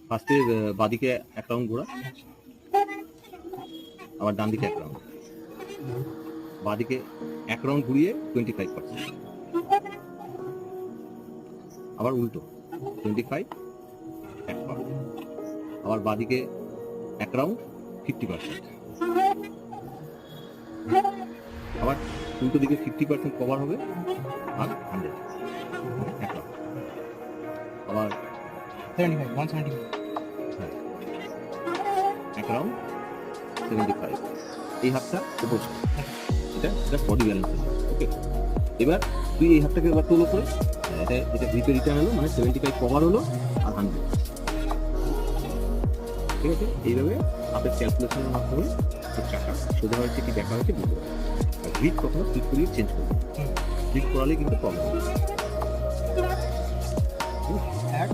ফার্স্টে বাঁদিকে এক রাউন্ড ঘোরা, আবার ডান দিকে এক রাউন্ড, বাঁদিকে এক রাউন্ড ঘুরিয়ে 25%, আবার উল্টো 25 এক পা, আবার বাঁদিকে এক রাউন্ড 50%, আবার উল্টো দিকে 50% কভার হবে আর 100 এক রাউন্ড, আবার 175 এক রাউন্ড 75। এই হাতটা উপর, এটা বডি ব্যালেন্স। ওকে, এবার তুই এই হাতটাকে এবার তোলো করে, এটা গ্রিপে রিটার্ন হলো, মানে 75 কভার হলো আর 100। ঠিক আছে, এইভাবে আপনার ক্যালকুলেশনের মাধ্যমে টাকা সোজা হয়েছে কি দেখা হয়েছে বুঝতে পারবে। আর গ্রিপ কখনো ক্লিক করিয়ে চেঞ্জ করবে, ক্লিক করালে কিন্তু প্রবলেম হবে। এক